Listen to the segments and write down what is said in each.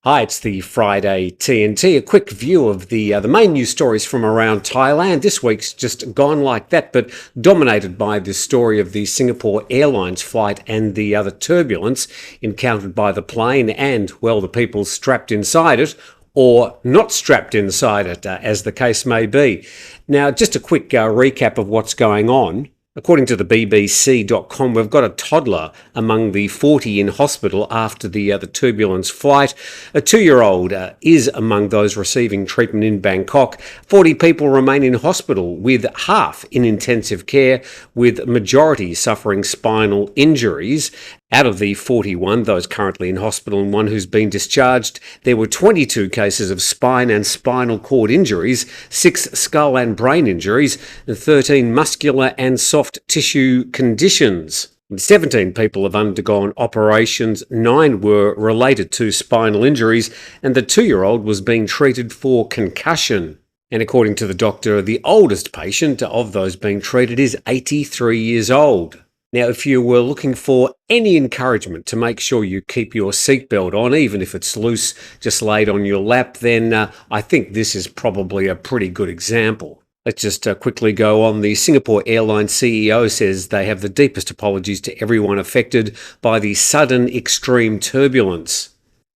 Hi, it's the Friday TNT. A quick view of the main news stories from around Thailand. This week's just gone like that, but dominated by this story of the Singapore Airlines flight and the other turbulence encountered by the plane and, well, the people strapped inside it, or not strapped inside it, as the case may be. Now, just a quick recap of what's going on. According to the BBC.com, we've got a toddler among the 40 in hospital after the turbulence flight. A 2-year-old is among those receiving treatment in Bangkok. 40 people remain in hospital, with half in intensive care, with majority suffering spinal injuries. Out of the 41, those currently in hospital and one who's been discharged, there were 22 cases of spine and spinal cord injuries, 6 skull and brain injuries, and 13 muscular and soft tissue conditions. 17 people have undergone operations, 9 were related to spinal injuries, and the 2-year-old was being treated for concussion. And according to the doctor, the oldest patient of those being treated is 83 years old. Now, if you were looking for any encouragement to make sure you keep your seatbelt on, even if it's loose, just laid on your lap, then I think this is probably a pretty good example. Let's just quickly go on. The Singapore Airlines CEO says they have the deepest apologies to everyone affected by the sudden extreme turbulence.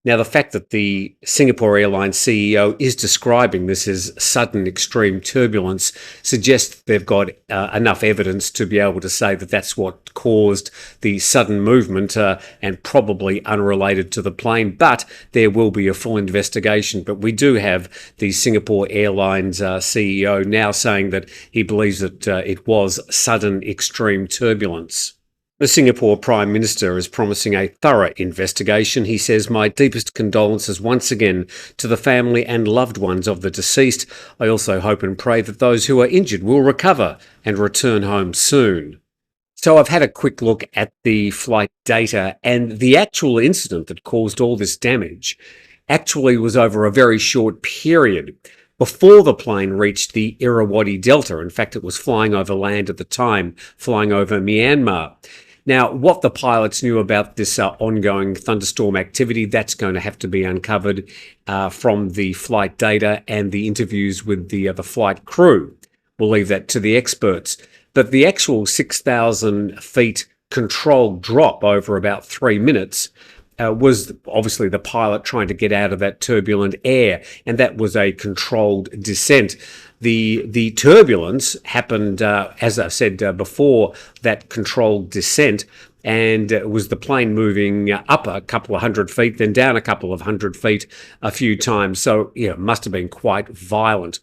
Now, the fact that the Singapore Airlines CEO is describing this as sudden extreme turbulence suggests they've got enough evidence to be able to say that that's what caused the sudden movement and probably unrelated to the plane. But there will be a full investigation. But we do have the Singapore Airlines CEO now saying that he believes that it was sudden extreme turbulence. The Singapore Prime Minister is promising a thorough investigation. He says, "My deepest condolences once again to the family and loved ones of the deceased. I also hope and pray that those who are injured will recover and return home soon." So I've had a quick look at the flight data, and the actual incident that caused all this damage actually was over a very short period before the plane reached the Irrawaddy Delta. In fact, it was flying over land at the time, flying over Myanmar. Now, what the pilots knew about this ongoing thunderstorm activity, that's going to have to be uncovered from the flight data and the interviews with the flight crew. We'll leave that to the experts. But the actual 6,000 feet controlled drop over about 3 minutes was obviously the pilot trying to get out of that turbulent air, and that was a controlled descent. The turbulence happened, as I said before, that controlled descent, and it was the plane moving up a couple of hundred feet, then down a couple of hundred feet a few times. So, yeah, it must have been quite violent.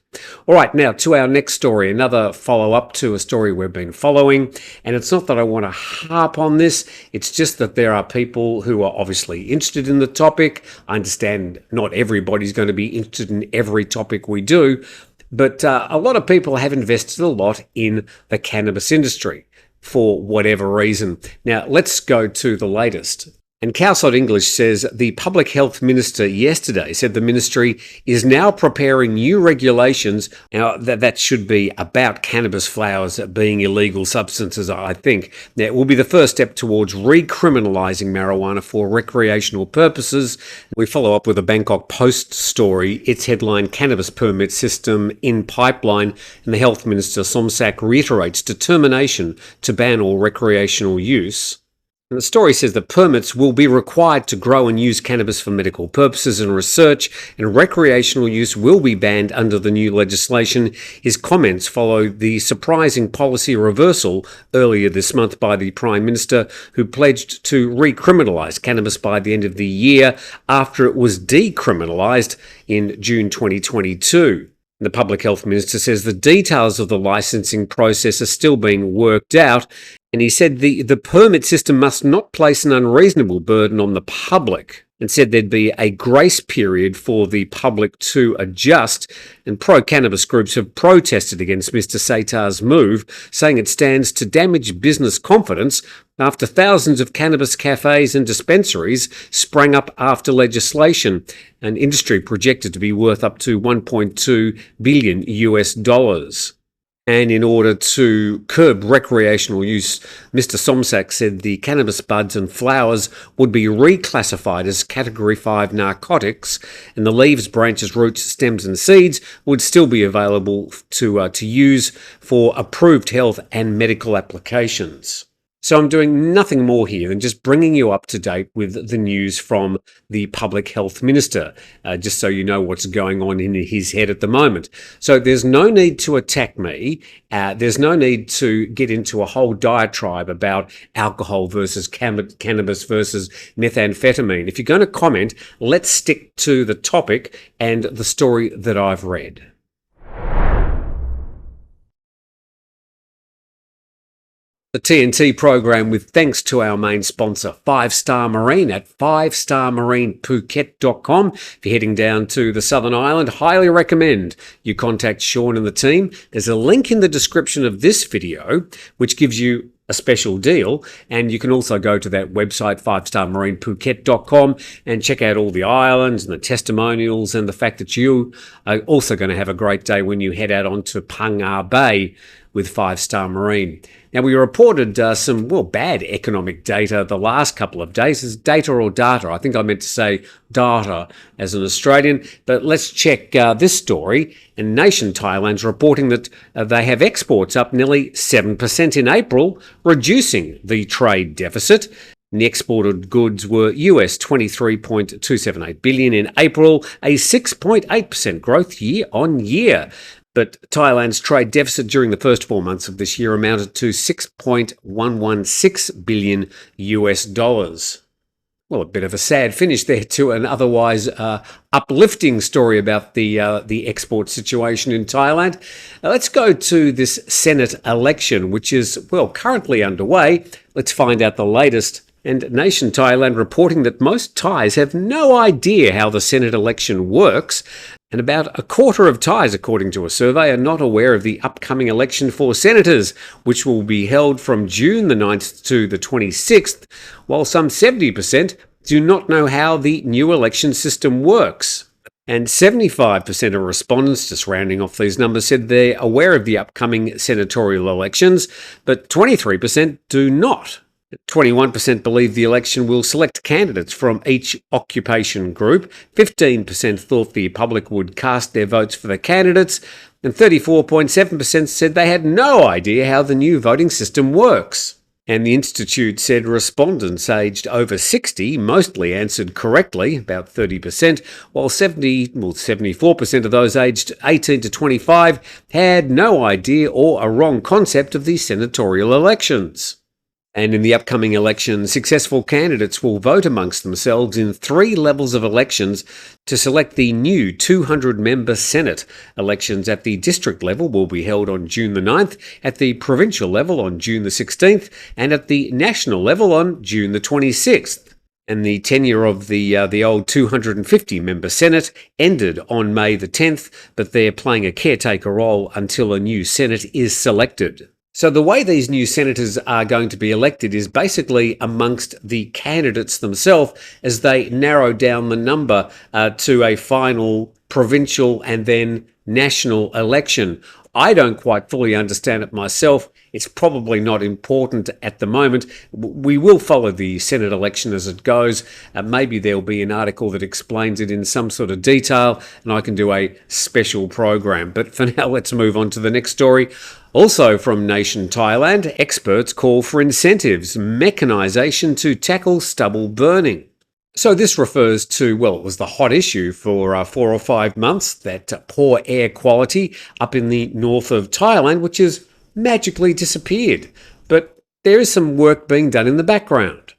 All right, now to our next story, another follow-up to a story we've been following. And it's not that I want to harp on this, it's just that there are people who are obviously interested in the topic. I understand not everybody's going to be interested in every topic we do, but a lot of people have invested a lot in the cannabis industry for whatever reason. Now, let's go to the latest. And Cowside English says the Public Health Minister yesterday said the ministry is now preparing new regulations. Now, that should be about cannabis flowers being illegal substances, I think. Now, it will be the first step towards recriminalising marijuana for recreational purposes. We follow up with a Bangkok Post story. Its headline, "Cannabis Permit System in Pipeline," and the Health Minister Somsak reiterates determination to ban all recreational use. And the story says that permits will be required to grow and use cannabis for medical purposes and research, and recreational use will be banned under the new legislation. His comments follow the surprising policy reversal earlier this month by the Prime Minister, who pledged to recriminalise cannabis by the end of the year after it was decriminalised in June 2022. The Public Health Minister says the details of the licensing process are still being worked out, and he said the permit system must not place an unreasonable burden on the public, and said there'd be a grace period for the public to adjust. And pro-cannabis groups have protested against Mr. Saitar's move, saying it stands to damage business confidence after thousands of cannabis cafes and dispensaries sprang up after legislation, an industry projected to be worth up to $1.2 billion US. And in order to curb recreational use, Mr. Somsak said the cannabis buds and flowers would be reclassified as Category 5 narcotics, and the leaves, branches, roots, stems and seeds would still be available to use for approved health and medical applications. So I'm doing nothing more here than just bringing you up to date with the news from the Public Health Minister, just so you know what's going on in his head at the moment. So there's no need to attack me. There's no need to get into a whole diatribe about alcohol versus cannabis versus methamphetamine. If you're going to comment, let's stick to the topic and the story that I've read. The TNT program with thanks to our main sponsor, 5 Star Marine at 5starmarinephuket.com. If you're heading down to the Southern Island, highly recommend you contact Sean and the team. There's a link in the description of this video which gives you a special deal, and you can also go to that website 5starmarinephuket.com and check out all the islands and the testimonials and the fact that you are also going to have a great day when you head out onto Panga Bay with 5 Star Marine. Now, we reported some, bad economic data the last couple of days. Is data or data? I think I meant to say data as an Australian, but let's check this story. And Nation Thailand's reporting that they have exports up nearly 7% in April, reducing the trade deficit. And the exported goods were US $23.278 billion in April, a 6.8% growth year on year. But Thailand's trade deficit during the first 4 months of this year amounted to $6.116 billion US dollars. Well, a bit of a sad finish there to an otherwise uplifting story about the export situation in Thailand. Now, let's go to this Senate election, which is, currently underway. Let's find out the latest. And Nation Thailand reporting that most Thais have no idea how the Senate election works. And about a quarter of Thais, according to a survey, are not aware of the upcoming election for senators, which will be held from June the 9th to the 26th, while some 70% do not know how the new election system works. And 75% of respondents, just rounding off these numbers, said they're aware of the upcoming senatorial elections, but 23% do not. 21% believe the election will select candidates from each occupation group, 15% thought the public would cast their votes for the candidates, and 34.7% said they had no idea how the new voting system works. And the Institute said respondents aged over 60 mostly answered correctly, about 30%, while 74% of those aged 18 to 25 had no idea or a wrong concept of the senatorial elections. And in the upcoming election, successful candidates will vote amongst themselves in 3 levels of elections to select the new 200-member Senate. Elections at the district level will be held on June the 9th, at the provincial level on June the 16th, and at the national level on June the 26th. And the tenure of the old 250-member Senate ended on May the 10th, but they're playing a caretaker role until a new Senate is selected. So the way these new senators are going to be elected is basically amongst the candidates themselves as they narrow down the number to a final provincial and then national election. I don't quite fully understand it myself. It's probably not important at the moment. We will follow the Senate election as it goes. Maybe there'll be an article that explains it in some sort of detail, and I can do a special program. But for now, let's move on to the next story. Also from Nation Thailand, experts call for incentives, mechanisation to tackle stubble burning. So this refers to, it was the hot issue for 4 or 5 months, that poor air quality up in the north of Thailand, which has magically disappeared. But there is some work being done in the background.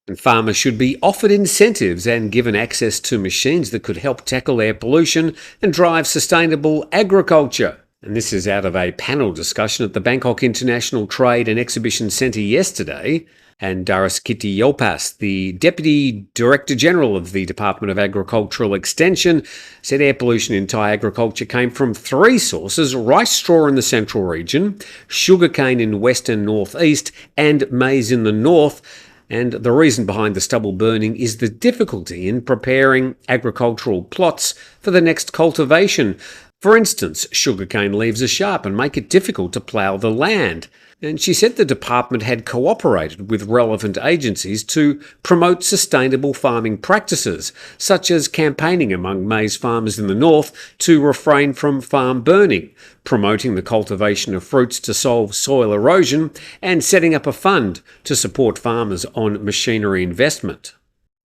And farmers should be offered incentives and given access to machines that could help tackle air pollution and drive sustainable agriculture. And this is out of a panel discussion at the Bangkok International Trade and Exhibition Centre yesterday. And Daraskiti Yopas, the Deputy Director General of the Department of Agricultural Extension, said air pollution in Thai agriculture came from 3 sources: rice straw in the central region, sugarcane in west and northeast, and maize in the north. And the reason behind the stubble burning is the difficulty in preparing agricultural plots for the next cultivation. For instance, sugarcane leaves are sharp and make it difficult to plough the land. And she said the department had cooperated with relevant agencies to promote sustainable farming practices, such as campaigning among maize farmers in the north to refrain from farm burning, promoting the cultivation of fruits to solve soil erosion, and setting up a fund to support farmers on machinery investment.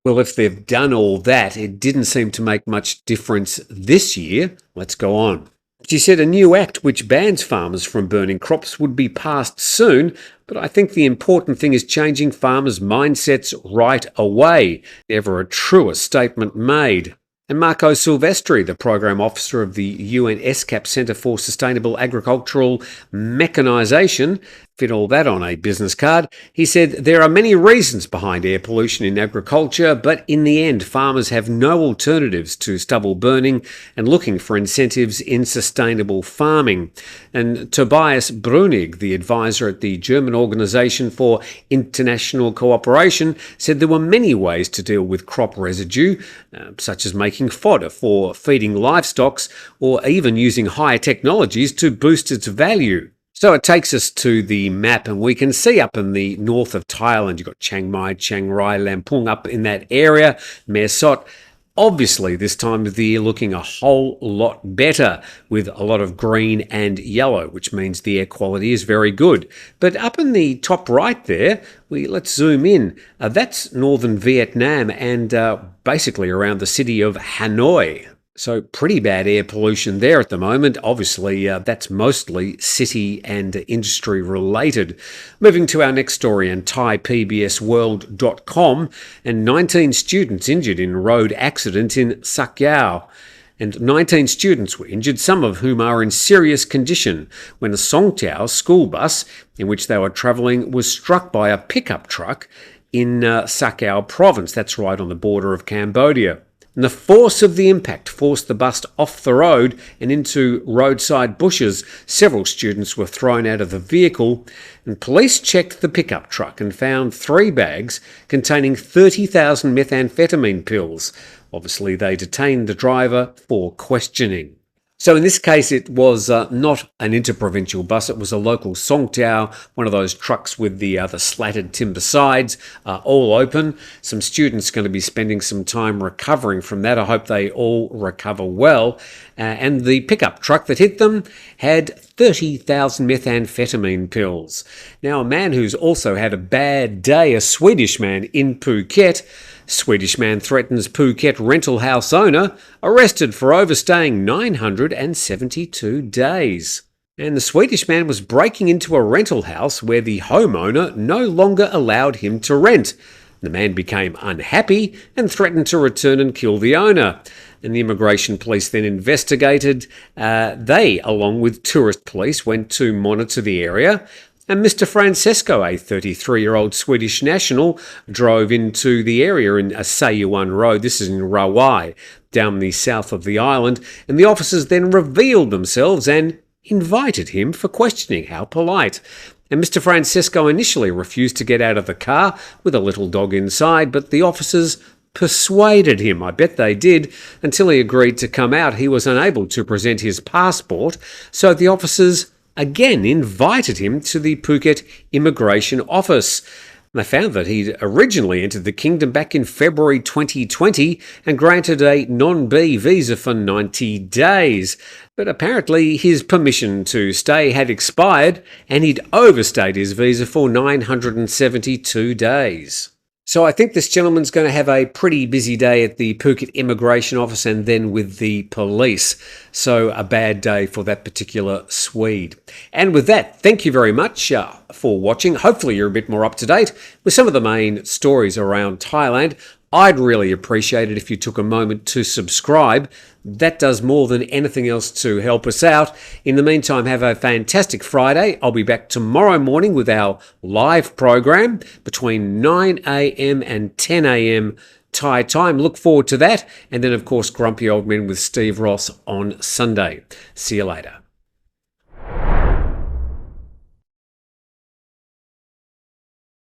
Well, if they've done all that, it didn't seem to make much difference this year. Let's go on. She said a new act which bans farmers from burning crops would be passed soon, but I think the important thing is changing farmers' mindsets right away. Ever a truer statement made. And Marco Silvestri, the Program Officer of the UN SCAP Centre for Sustainable Agricultural Mechanisation, fit all that on a business card. He said, there are many reasons behind air pollution in agriculture, but in the end, farmers have no alternatives to stubble burning and looking for incentives in sustainable farming. And Tobias Brunig, the advisor at the German Organisation for International Cooperation, said there were many ways to deal with crop residue, such as making fodder for feeding livestock or even using higher technologies to boost its value. So it takes us to the map, and we can see up in the north of Thailand, you've got Chiang Mai, Chiang Rai, Lampung up in that area, Mae Sot. Obviously, this time of the year looking a whole lot better with a lot of green and yellow, which means the air quality is very good. But up in the top right there, let's zoom in. That's northern Vietnam and basically around the city of Hanoi. So pretty bad air pollution there at the moment. Obviously, that's mostly city and industry related. Moving to our next story in ThaiPBSWorld.com, and 19 students injured in road accident in Songtaew. And 19 students were injured, some of whom are in serious condition, when a Songtaew school bus in which they were travelling was struck by a pickup truck in Songtaew province. That's right on the border of Cambodia. And the force of the impact forced the bus off the road and into roadside bushes. Several students were thrown out of the vehicle, and police checked the pickup truck and found 3 bags containing 30,000 methamphetamine pills. Obviously, they detained the driver for questioning. So in this case, it was not an interprovincial bus. It was a local Songtaew, one of those trucks with the slatted timber sides, all open. Some students are going to be spending some time recovering from that. I hope they all recover well. And the pickup truck that hit them had 30,000 methamphetamine pills. Now, a man who's also had a bad day, a Swedish man in Phuket. Swedish man threatens Phuket rental house owner, arrested for overstaying 972 days. And the Swedish man was breaking into a rental house where the homeowner no longer allowed him to rent. The man became unhappy and threatened to return and kill the owner. And the immigration police then investigated. They, along with tourist police, went to monitor the area. And Mr. Francesco, a 33-year-old Swedish national, drove into the area in Sayuan Road. This is in Rawai, down the south of the island. And the officers then revealed themselves and invited him for questioning. How polite. And Mr. Francesco initially refused to get out of the car with a little dog inside, but the officers persuaded him. I bet they did. Until he agreed to come out, he was unable to present his passport, so the officers again invited him to the Phuket Immigration Office. They found that he'd originally entered the kingdom back in February 2020 and granted a non-B visa for 90 days. But apparently his permission to stay had expired and he'd overstayed his visa for 972 days. So I think this gentleman's going to have a pretty busy day at the Phuket Immigration Office and then with the police. So a bad day for that particular Swede. And with that, thank you very much for watching. Hopefully you're a bit more up to date with some of the main stories around Thailand. I'd really appreciate it if you took a moment to subscribe. That does more than anything else to help us out. In the meantime, have a fantastic Friday. I'll be back tomorrow morning with our live program between 9 a.m. and 10 a.m. Thai time. Look forward to that. And then, of course, Grumpy Old Men with Steve Ross on Sunday. See you later.